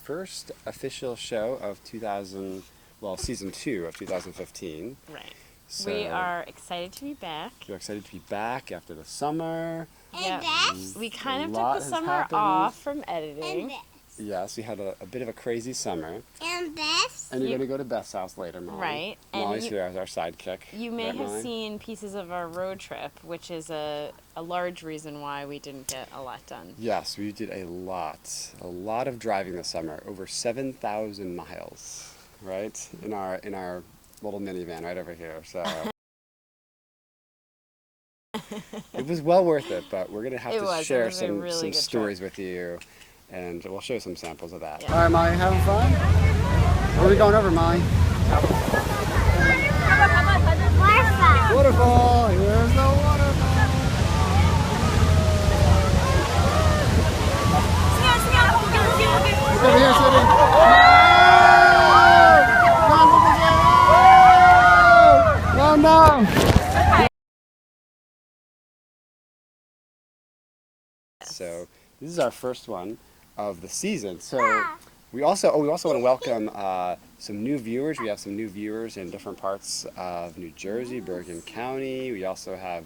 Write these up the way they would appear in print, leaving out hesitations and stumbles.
first official show of season 2 of 2015. Right. So we are excited to be back. We're excited to be back after the summer. Yeah. We kind of took the summer off from editing. Yes, we had a bit of a crazy summer. And Beth. And you're going to go to Beth's house later, Molly. Right. Molly's here as our sidekick. You may have seen pieces of our road trip, which is a large reason why we didn't get a lot done. Yes, we did a lot of driving this summer, over 7,000 miles, right? In our little minivan right over here. So it was well worth it, but we're going to have to share some stories with you. And we'll show you some samples of that. Yeah. All right, Molly, having fun? Where are we going over, Molly? Waterfall. Waterfall. Here's the waterfall. Over here, City. No. So this is our first one of the season. So we also want to welcome some new viewers. We have some new viewers in different parts of New Jersey, Bergen County. We also have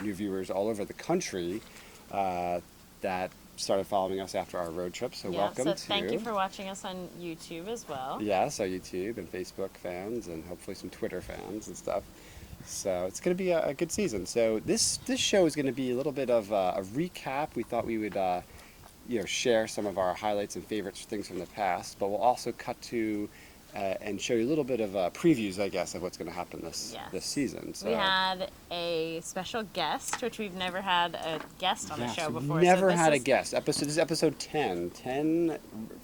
new viewers all over the country that started following us after our road trip. So welcome. So thank you for watching us on YouTube as well. Yes, our YouTube and Facebook fans, and hopefully some Twitter fans and stuff. So it's going to be a good season. So this show is going to be a little bit of a recap. We thought we would share some of our highlights and favorites, things from the past, but we'll also cut to and show you a little bit of previews, I guess, of what's going to happen this season. So. We had a special guest, which we've never had a guest on the show before. Never had a guest. This is episode 10. 10,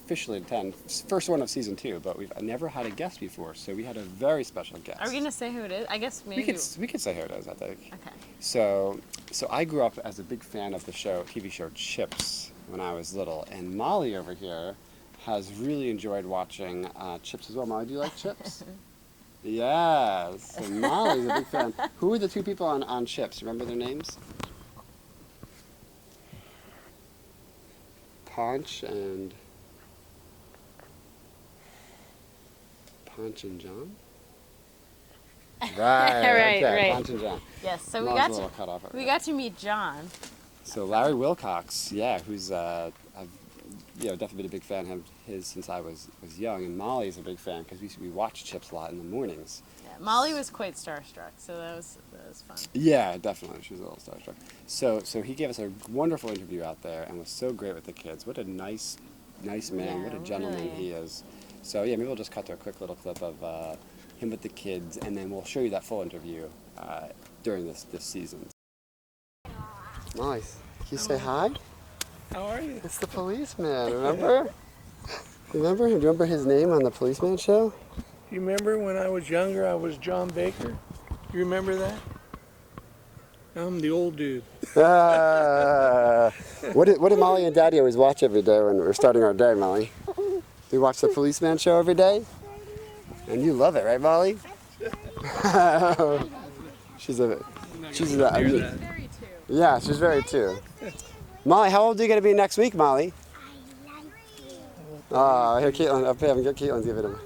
officially 10. First one of season 2, but we've never had a guest before, so we had a very special guest. Are we going to say who it is? I guess maybe. We could say who it is, I think. Okay. So I grew up as a big fan of the TV show CHiP's when I was little, and Molly over here has really enjoyed watching CHiP's as well. Molly, do you like CHiP's? Yes. So Molly's a big fan. Who were the two people on CHiP's? Remember their names? Ponch and John? Right. Ponch and John. Yes, so we got to meet John. So Larry Wilcox, who's definitely been a big fan of his since I was young, and Molly's a big fan because we watch CHiP's a lot in the mornings. Yeah, Molly was quite starstruck, so that was fun. Yeah, definitely, she was a little starstruck. So he gave us a wonderful interview out there and was so great with the kids. What a nice man, what a gentleman he is. So maybe we'll just cut to a quick little clip of him with the kids, and then we'll show you that full interview during this season. Molly, can you say hi? How are you? It's the policeman, remember? Remember him? Do you remember his name on the policeman show? You remember when I was younger, I was John Baker? You remember that? I'm the old dude. What did Molly and Daddy always watch every day when we're starting our day, Molly? Do you watch the policeman show every day? And you love it, right, Molly? She's yeah, she's very too. Molly, how old are you going to be next week, Molly? I like you. Oh, here, Caitlin, up here, get Caitlin, give it him.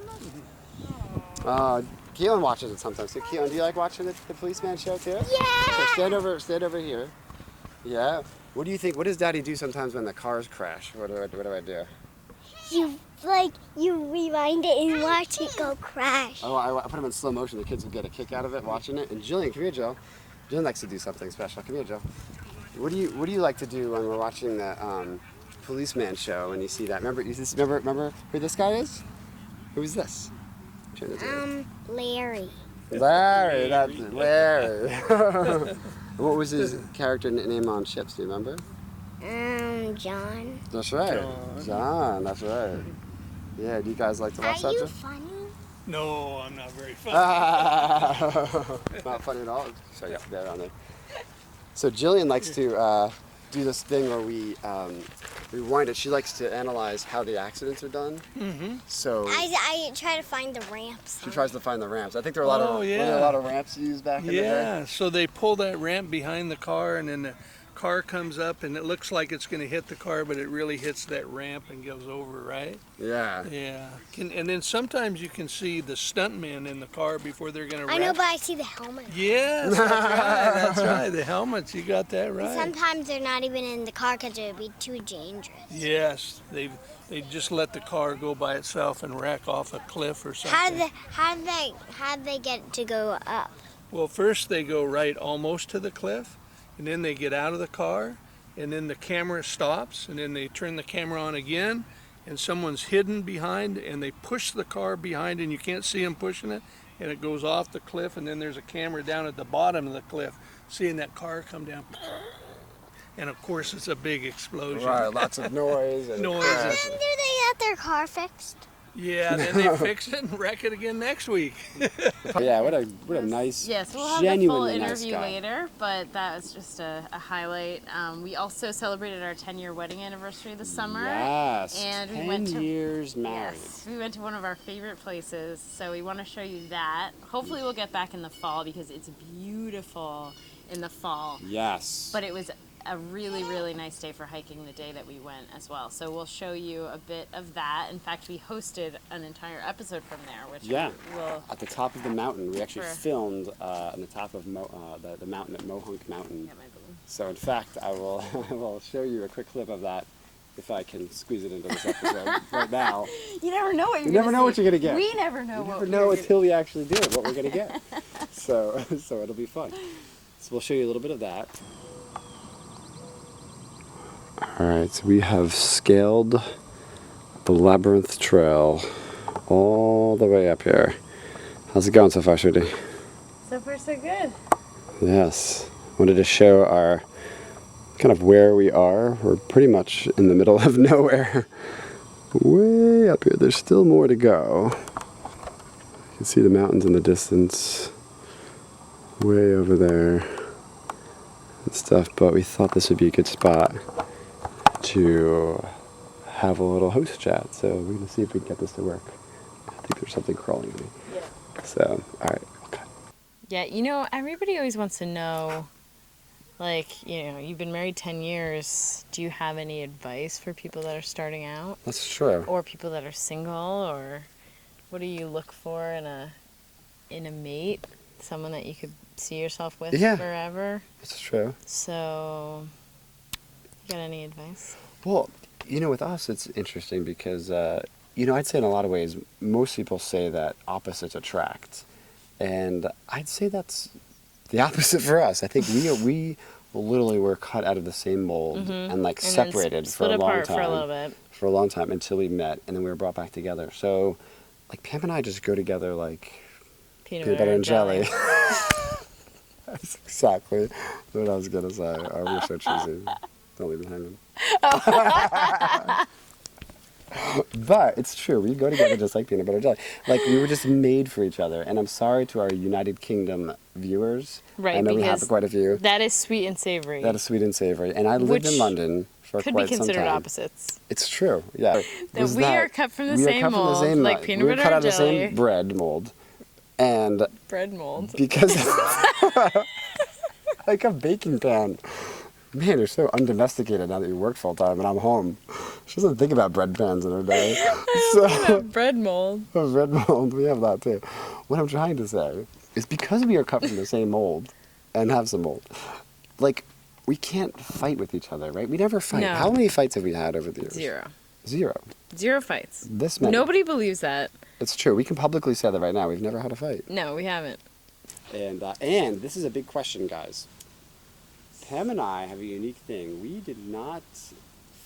Caitlin watches it sometimes. So, Caitlin, do you like watching the policeman show too? Yeah. So stand over here. Yeah. What do you think? What does Daddy do sometimes when the cars crash? What do I do? You rewind it and watch it go crash. Oh, I put them in slow motion. The kids will get a kick out of it watching it. And Jillian, come here, Jill. Jillian likes to do something special. Come here, Jill. What do you like to do when we're watching the policeman show and you see that? Remember who this guy is? Who is this? Larry. Larry, that's Larry. What was his character name on CHiP's? Do you remember? John. That's right. John, that's right. Yeah, do you guys like to watch that? Are you funny? No, I'm not very funny. Not funny at all? Sorry, you have to get around there. So Jillian likes to do this thing where we rewind it. She likes to analyze how the accidents are done. Mm-hmm. So I try to find the ramps. She tries to find the ramps. I think there are a lot of ramps used back in the day. Yeah, so they pull that ramp behind the car, and then car comes up and it looks like it's going to hit the car, but it really hits that ramp and goes over, right? Yeah. Yeah. And then sometimes you can see the stuntmen in the car before they're going to I know, wrap. but I see the helmet. Yes, that's right. That's right. The helmets, you got that right. Sometimes they're not even in the car because it would be too dangerous. Yes, they just let the car go by itself and wreck off a cliff or something. How did they get to go up? Well, first they go right almost to the cliff, and then they get out of the car, and then the camera stops, and then they turn the camera on again, and someone's hidden behind, and they push the car behind, and you can't see them pushing it, and it goes off the cliff, and then there's a camera down at the bottom of the cliff, seeing that car come down. And of course, it's a big explosion. Right, lots of noise. And Noise. And do they get their car fixed? Yeah, then they fix it and wreck it again next week. Yeah, what a nice, Yes, we'll have the full genuinely nice interview guy. later, but that was just a highlight. We also celebrated our 10-year wedding anniversary this summer. Yes, And we 10 went to years married. Yes, we went to one of our favorite places, so we want to show you that. Hopefully we'll get back in the fall because it's beautiful in the fall. Yes. But it was a really, really nice day for hiking the day that we went as well. So we'll show you a bit of that. In fact, we hosted an entire episode from there, which Yeah, will... at the top of the mountain. We actually Sure. filmed on the top of the mountain at Mohonk Mountain. Yeah, my balloon. So in fact, I will I will show you a quick clip of that if I can squeeze it into this episode right now. You never know what you're You gonna never know what see. you're gonna get. We never know You what never know until we actually do it, what we're gonna get. So it'll be fun. So we'll show you a little bit of that. All right, so we have scaled the Labyrinth Trail all the way up here. How's it going so far, Shruti? So far, so good. Yes. Wanted to show our kind of where we are. We're pretty much in the middle of nowhere. Way up here. There's still more to go. You can see the mountains in the distance. Way over there and stuff, but we thought this would be a good spot to have a little host chat. So we're going to see if we can get this to work. I think there's something crawling at me. Yeah. So, all right. Okay. Yeah, you know, everybody always wants to know, like, you know, you've been married 10 years. Do you have any advice for people that are starting out? That's true. Or people that are single? Or what do you look for in a mate? Someone that you could see yourself with Yeah. forever? That's true. So, you got any advice? Well, you know, with us, it's interesting because, you know, I'd say in a lot of ways, most people say that opposites attract. And I'd say that's the opposite for us. I think we literally were cut out of the same mold and like And separated then for a split long apart time. for a little bit. For a long time until we met and then we were brought back together. So, like, Pam and I just go together like peanut butter and jelly. That's exactly what I was going to say. I wish so cheesy. Don't leave it hanging. But it's true. We go together just like peanut butter and jelly. Like, we were just made for each other. And I'm sorry to our United Kingdom viewers. Right, I know we have because quite a few. That is sweet and savory. That is sweet and savory. And I lived in Which London for could quite be some considered time. opposites. It's true, yeah. That Was we are cut from the we are same cut from the mold, same like mold. peanut We were butter cut out and of the jelly. same bread mold. And Bread mold. because like a baking pan. Man, you're so undomesticated now that you work full time and I'm home. She doesn't think about bread pans in her day. So Bread mold. bread mold, we have that too. What I'm trying to say is because we are cut from the same mold and have some mold, like, we can't fight with each other, right? We never fight. No. How many fights have we had over the years? Zero. Zero. Zero fights. This many. Nobody believes that. It's true. We can publicly say that right now. We've never had a fight. No, we haven't. And this is a big question, guys. Pam and I have a unique thing. We did not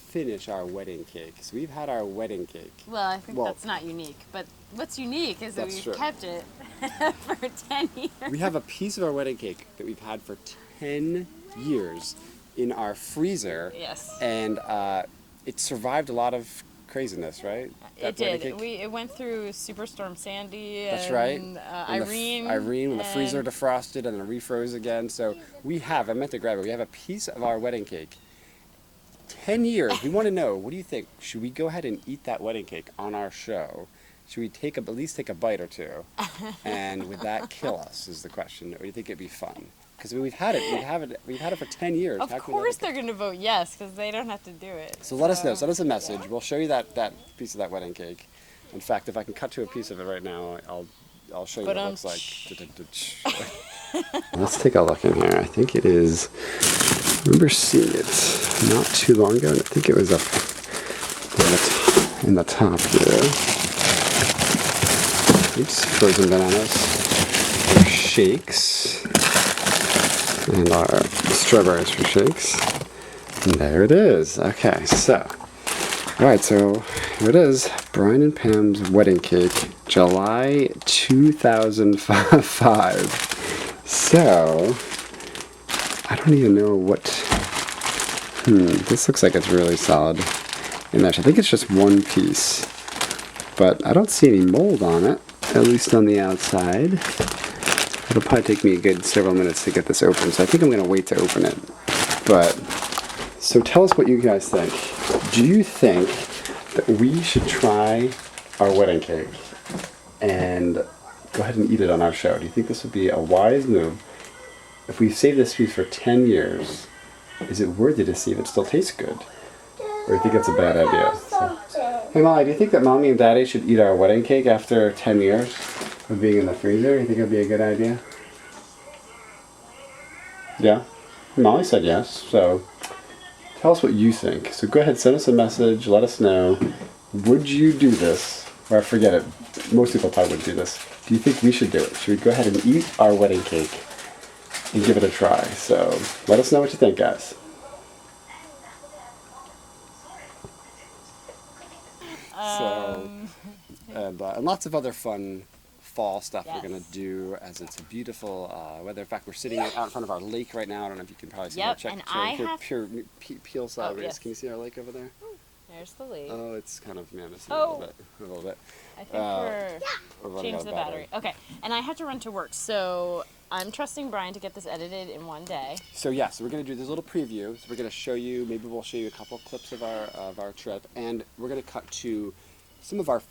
finish our wedding cake. So we've had our wedding cake. Well, I think Well, that's not unique. But what's unique is that That's we've true. kept it for 10 years. We have a piece of our wedding cake that we've had for 10 years in our freezer. Yes. And it survived a lot of craziness, right? It That wedding did. cake? It went through Superstorm Sandy. That's and, right. Irene. Irene, when the freezer and- defrosted and then refroze again. So we have, I meant to grab it, we have a piece of our wedding cake. 10 years. We want to know, what do you think? Should we go ahead and eat that wedding cake on our show? Should we at least take a bite or two? And would that kill us is the question. Or do you think it'd be fun? Because we've had it for 10 years. Of course they're going to vote yes, because they don't have to do it. So let us know. Send us a message. We'll show you that piece of that wedding cake. In fact, if I can cut to a piece of it right now, I'll show you what it looks like. Let's take a look in here. I think it is. I remember seeing it not too long ago, and I think it was up in the top here. Oops, frozen bananas. Our shakes. And our strawberries for shakes. And there it is. Okay, so. Alright, so here it is. Brian and Pam's wedding cake, July 2005. So, I don't even know what. This looks like it's really solid. And I think it's just one piece. But I don't see any mold on it, at least on the outside. It'll probably take me a good several minutes to get this open, so I think I'm going to wait to open it. But, so tell us what you guys think. Do you think that we should try our wedding cake and go ahead and eat it on our show? Do you think this would be a wise move? If we save this piece for 10 years, is it worthy to see if it still tastes good? Or do you think it's a bad idea? So, hey Molly, do you think that Mommy and Daddy should eat our wedding cake after 10 years of being in the freezer? You think it would be a good idea? Yeah? Molly said yes, so tell us what you think. So go ahead, send us a message, let us know. Would you do this? Or forget it, most people probably wouldn't do this. Do you think we should do it? Should we go ahead and eat our wedding cake and give it a try? So let us know what you think, guys. And lots of other fun fall stuff we're going to do as it's a beautiful weather. In fact, we're sitting out in front of our lake right now. I don't know if you can probably see that. And I have peel sideways. Can you see our lake over there? There's the lake. Oh, it's kind of missing a little bit. I think we're changing the battery. Okay, and I have to run to work, so I'm trusting Brian to get this edited in one day. So yeah, so we're going to do this little preview. So we're going to show you, maybe we'll show you a couple clips of our trip, and we're going to cut to some of our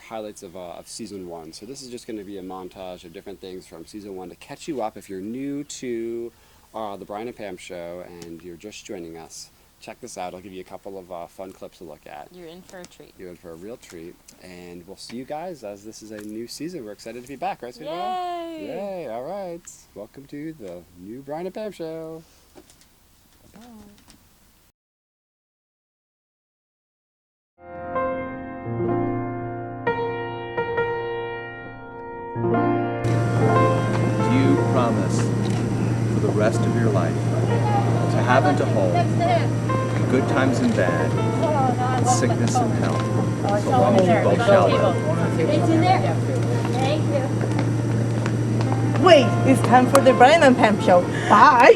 highlights of season 1. So this is just going to be a montage of different things from season 1 to catch you up if you're new to the Brian and Pam show and you're just joining us. Check this out. I'll give you a couple of fun clips to look at. You're in for a treat. You're in for a real treat. And we'll see you guys as this is a new season. We're excited to be back, right, sweetheart? Yay! Yay! All right. Welcome to the new Brian and Pam show. Bye-bye. Do you promise for the rest of your life to have and to hold, in good times and bad, in sickness and health, so long as you both shall live? It's in there. Thank you. Wait, it's time for the Brian and Pam show. Bye.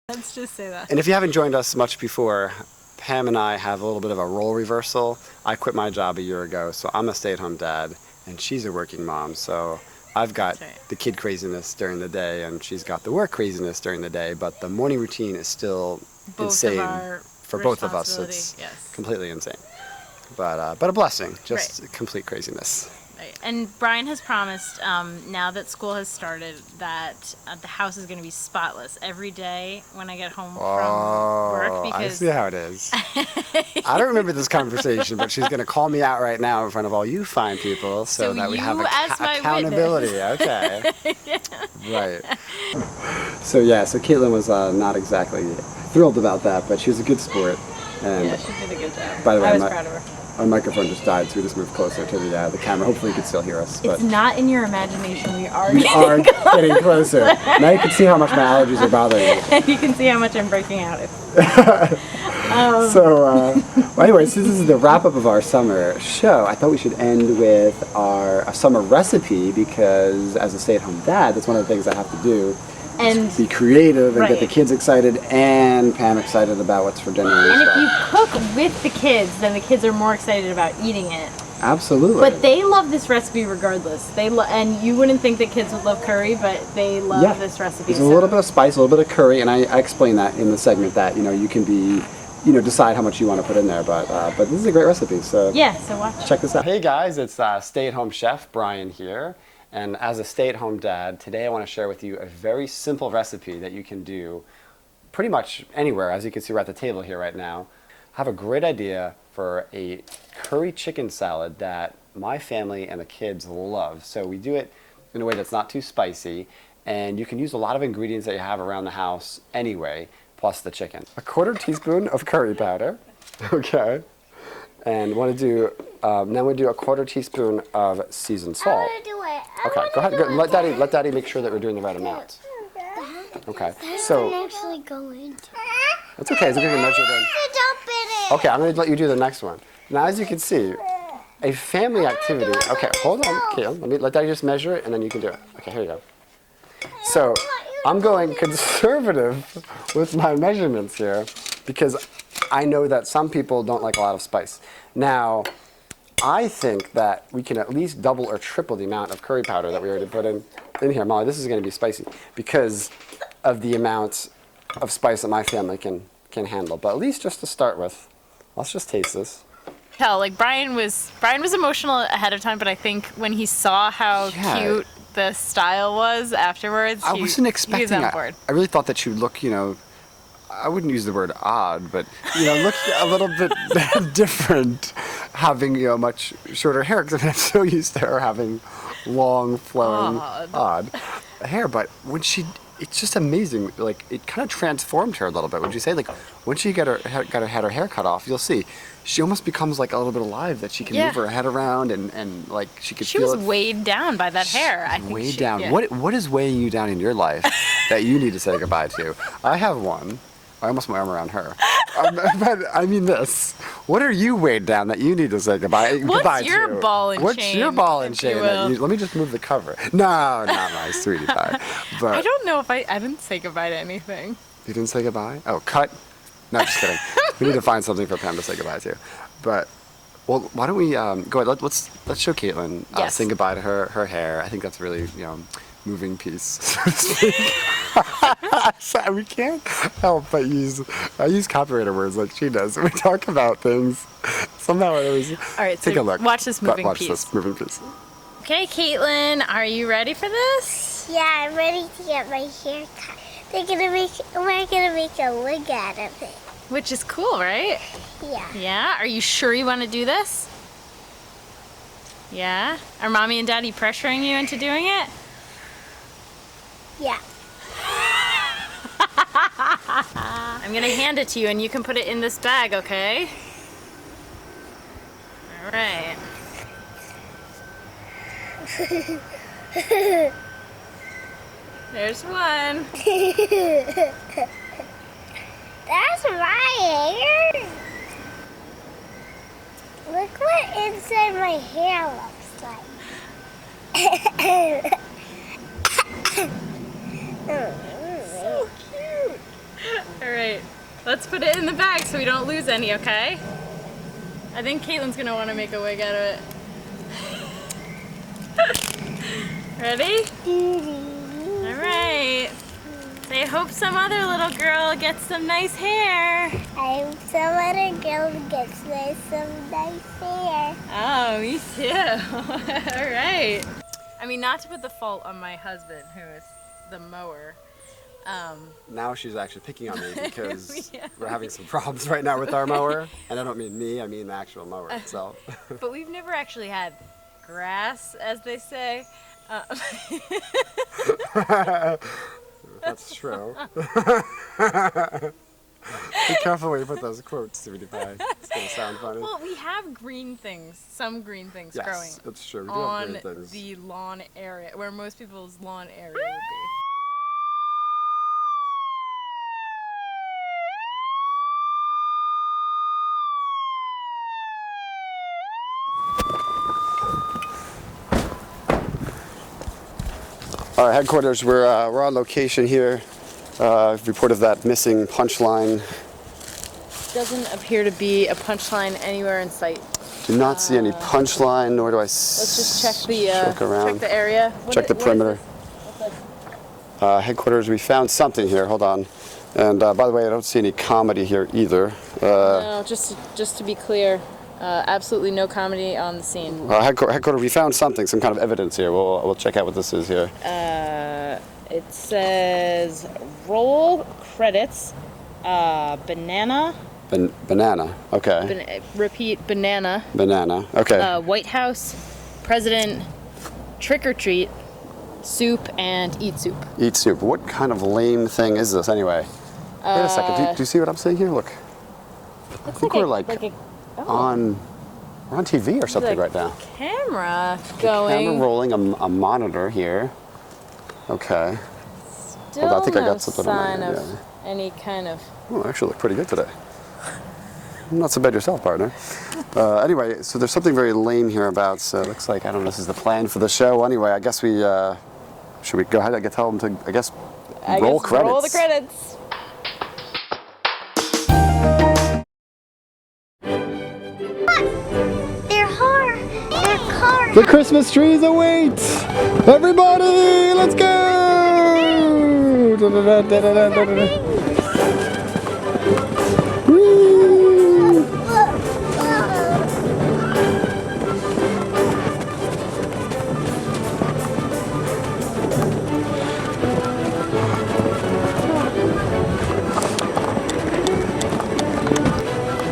Let's just say that. And if you haven't joined us much before, Pam and I have a little bit of a role reversal. I quit my job a year ago, so I'm a stay-at-home dad, and she's a working mom. So I've got the kid craziness during the day, and she's got the work craziness during the day, but the morning routine is still insane for both of us. It's completely insane. But a blessing, just complete craziness. Right. And Brian has promised, now that school has started, that the house is going to be spotless every day when I get home from work. Because I see how it is. I don't remember this conversation, but she's going to call me out right now in front of all you fine people so that we have accountability. Okay. Right. So Caitlin was not exactly thrilled about that, but she was a good sport. And Yeah, she did a good job. By the way, I was proud of her. Our microphone just died, so we just moved closer to the camera. Hopefully you can still hear us. But it's not in your imagination. We are getting closer. Now you can see how much my allergies are bothering you. And you can see how much I'm breaking out. Well, anyway, since this is the wrap-up of our summer show, I thought we should end with a summer recipe, because as a stay-at-home dad, that's one of the things I have to do. And be creative and get the kids excited and Pam excited about what's for dinner. And if you cook with the kids, then the kids are more excited about eating it. Absolutely. But they love this recipe regardless. And you wouldn't think that kids would love curry, but they love this recipe. There's a little bit of spice, a little bit of curry, and I explain that in the segment that you can be decide how much you want to put in there. But this is a great recipe. So Yeah, so watch. check this out. Hey guys, it's stay-at-home chef Brian here. And as a stay-at-home dad, today I want to share with you a very simple recipe that you can do pretty much anywhere. As you can see, we're at the table here right now. I have a great idea for a curry chicken salad that my family and the kids love. So we do it in a way that's not too spicy, and you can use a lot of ingredients that you have around the house anyway, plus the chicken. A 1/4 teaspoon of curry powder, okay, and want to do now we do a 1/4 teaspoon of seasoned salt. I want to do it. Okay, go ahead. Go, let Daddy make sure that we're doing the right amount. Okay, so I actually go into. it's okay. It's okay to measure it in. Okay, I'm going to let you do the next one. Now, as you can see, a family activity. Okay, hold on, Caitlin. Let Daddy just measure it, and then you can do it. Okay, here you go. So, I'm going conservative with my measurements here because I know that some people don't like a lot of spice. Now, I think that we can at least double or triple the amount of curry powder that we already put in here. Molly, this is going to be spicy because of the amount of spice that my family can handle. But at least just to start with, let's just taste this. Tell, like Brian was emotional ahead of time, but I think when he saw how cute the style was afterwards, I wasn't expecting he was on that. board. I really thought that she would look, I wouldn't use the word odd, but look a little bit different, having much shorter hair because I'm so used to her having long, flowing, odd hair. But when it's just amazing. Like it kind of transformed her a little bit. Would you say? Like when she had her hair cut off, you'll see, she almost becomes like a little bit alive. That she can move her head around and like she could. She feel was weighed down by that hair. I think weighed down. Yeah. What is weighing you down in your life that you need to say goodbye to? I have one. I almost put my arm around her. But I mean this. What are you weighed down that you need to say goodbye to? What's your ball and chain? What's your ball and chain? Let me just move the cover. No, not my sweetie pie. But I don't know if I didn't say goodbye to anything. You didn't say goodbye? Oh, cut. No, just kidding. We need to find something for Pam to say goodbye to. But well, why don't we go ahead? Let's show Caitlin saying goodbye to her hair. I think that's really moving piece, so to speak. So we can't help but use copyrighted words like she does. We talk about things. Somehow I always take a look. Watch this moving piece. Watch this moving piece. Okay, Caitlin, are you ready for this? Yeah, I'm ready to get my hair cut. We're gonna make a wig out of it. Which is cool, right? Yeah. Yeah? Are you sure you want to do this? Yeah? Are Mommy and Daddy pressuring you into doing it? Yeah. I'm gonna hand it to you and you can put it in this bag, okay? Alright. There's one. That's my hair. Look what inside my hair looks like. So cute. Alright, let's put it in the bag so we don't lose any, okay? I think Caitlin's gonna want to make a wig out of it. Ready? Alright. Say, I hope some other little girl gets some nice hair. I hope some other girl gets some nice hair. Oh, me too. Alright. I mean, not to put the fault on my husband, who is the mower. Now she's actually picking on me because we're having some problems right now with our mower. And I don't mean me, I mean the actual mower itself. But we've never actually had grass, as they say. That's true. Be careful where you put those quotes, sweetie pie. It's going to sound funny. Well, we have green things, some green things growing. Yes, that's true. We do on have green things. the lawn area, where most people's lawn area would be. All right, headquarters. We're on location here. Report of that missing punchline. Doesn't appear to be a punchline anywhere in sight. Do not see any punchline, nor do I Let's just check the around. check the area. Check the perimeter. Headquarters. We found something here. Hold on. And by the way, I don't see any comedy here either. No, just to be clear, absolutely no comedy on the scene. Headquarter, we found something, some kind of evidence here. We'll check out what this is here. It says roll credits, banana. Banana. Okay. Repeat, banana. Banana. Okay. White House, president, trick or treat, soup, and eat soup. Eat soup. What kind of lame thing is this anyway? Wait a second. Do you see what I'm seeing here? Look. I think we're like on. We're on TV or something right now. Camera going. Camera rolling. A monitor here. Okay. Still Hold on, I think I no got something on my sign hand, of any kind of. Oh, I actually look pretty good today. Not so bad yourself, partner. Anyway, so there's something very lame here about. So it looks like I don't know. This is the plan for the show. Anyway, I guess we should we go ahead and tell them to roll credits. Roll the credits. Their car. The Christmas trees await! Everybody, let's go! Whee!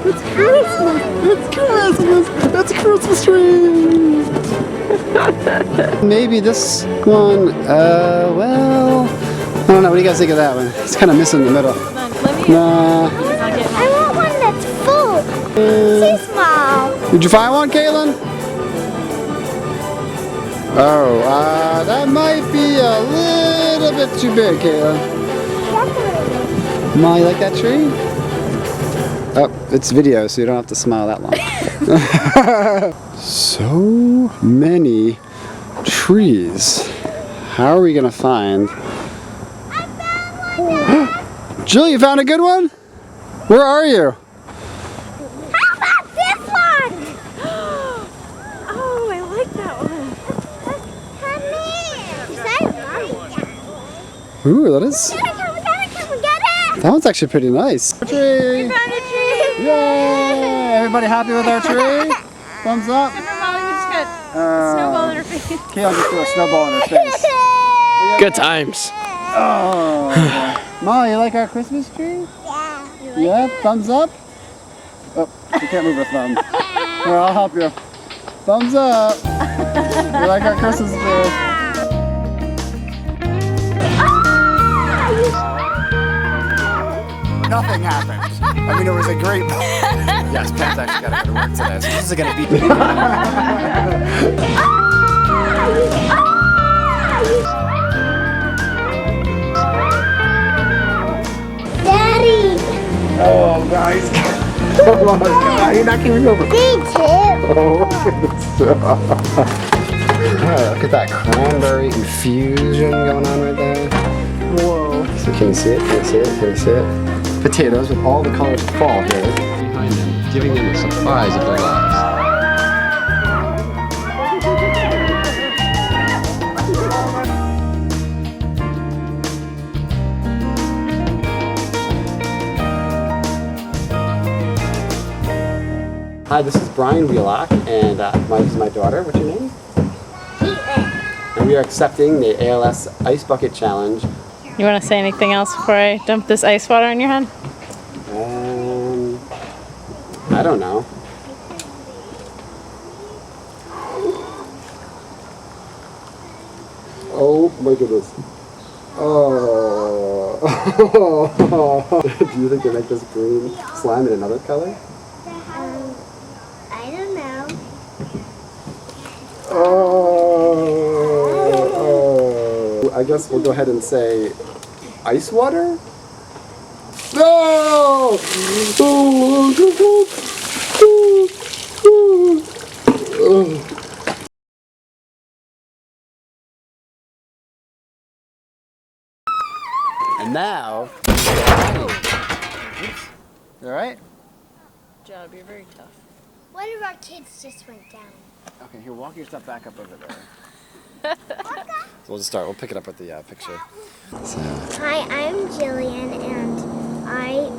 It's Christmas! It's Christmas trees! Maybe this one, well, I don't know. What do you guys think of that one? It's kind of missing the middle. Nah. I want one that's full. Too small. Did you find one, Caitlin? Oh, that might be a little bit too big, Caitlin. Ma, you like that tree? Oh, it's video, so you don't have to smile that long. So many trees. How are we gonna find? I found one. Jill, you found a good one? Where are you? How about this one? Oh, I like that one. Come here. Ooh, that is. Come get it. That one's actually pretty nice. Tree! Found a tree. Yay! Everybody happy with our tree? Thumbs up. Molly, we just got a snowball in her face. Kayla just threw a snowball in her face. Good times. Oh. Ma, you like our Christmas tree? Yeah. Yeah, thumbs up. Oh, you can't move her thumb. Here, I'll help you. Thumbs up. You like our Christmas tree? Nothing happened. I mean, it was a great. Yes, Pam's actually got to go to work today, so this is gonna be. Daddy. Oh, guys. Come on, God. You're not giving over. Me too. Oh, look at that cranberry infusion going on right there. Whoa. So can you see it? Can you see it? Can you see it? Potatoes with all the colors of fall here behind them, giving them the surprise of their lives. Hi, this is Brian Wheelock, and this is my daughter. What's your name? And we are accepting the ALS Ice Bucket Challenge. You want to say anything else before I dump this ice water on your head? I don't know. Oh my goodness. Oh. Do you think they make this green slime in another color? I don't know. Oh. I guess we'll go ahead and say ice water? No! And now, all right? Job, you're very tough. One of our kids just went down. Okay, here, walk your stuff back up over there. So we'll just start. We'll pick it up with the picture. So. Hi, I'm Jillian, and I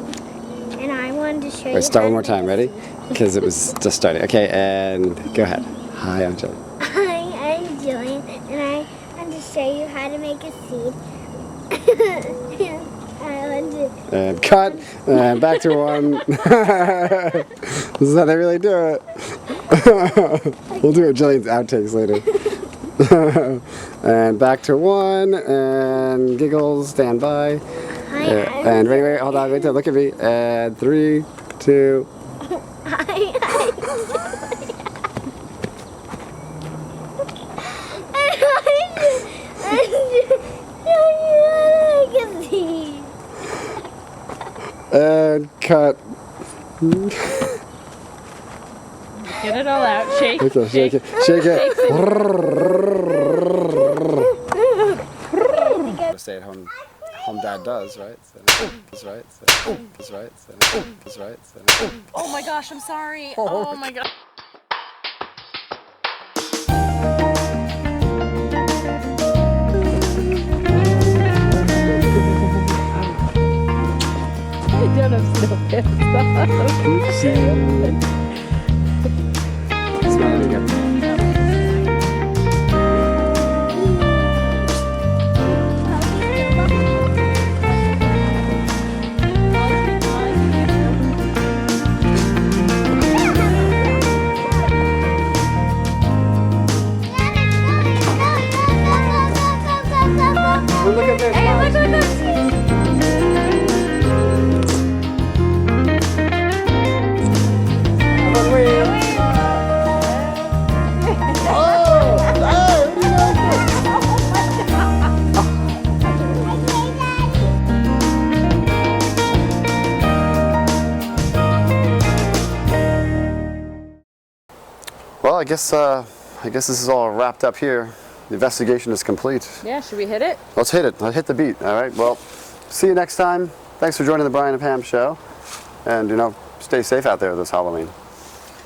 and I wanted to show you. Wait, start how one more to time. make a Ready? seed. Because it was just starting. Okay, and go ahead. Hi, I'm Jillian. Hi, I'm Jillian, and I want to show you how to make a seed. I want to. And cut. And back to one. This is how they really do it. We'll do it Jillian's outtakes later. And back to one. And giggles. Stand by. Hi, And wait, hold on. Wait till look at me. And 3, 2. And cut. Get it all out. Shake. Okay, shake it. Shake it. Stay at home. Home dad does, right? That's right. That's right. That's right. Oh my gosh, I'm sorry. Oh my gosh. I don't have snow pants. Smell it again. Look at this. Hey, look at this. Well, I guess this is all wrapped up here. The investigation is complete. Yeah, should we hit it? Let's hit it. Let's hit the beat. All right. Well, see you next time. Thanks for joining the Brian and Pam show. And stay safe out there this Halloween.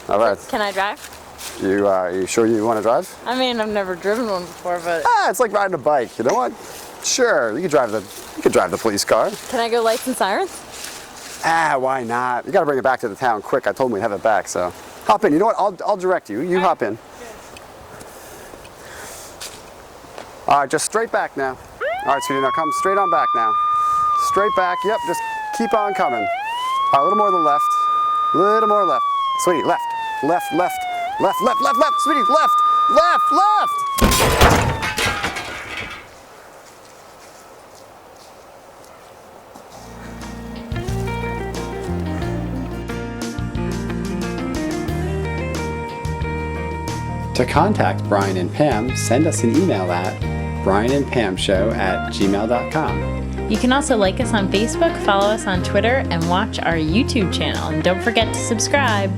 All right. Can I drive? You sure you want to drive? I mean, I've never driven one before, but It's like riding a bike. You know what? Sure, you could drive the police car. can I go lights and sirens? Why not? You got to bring it back to the town quick. I told him we'd have it back, so hop in. You know what? I'll direct you. You hop in. All right, just straight back now. All right, sweetie, now come straight on back now. Straight back. Yep, just keep on coming. All right, a little more to the left. A little more left. Sweetie, left, left, left, left, left, left, left. Sweetie, left, left, left. To contact Brian and Pam, send us an email at brianandpamshow@gmail.com. You can also like us on Facebook, follow us on Twitter, and watch our YouTube channel. And don't forget to subscribe.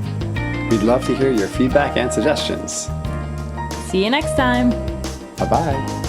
We'd love to hear your feedback and suggestions. See you next time. Bye-bye.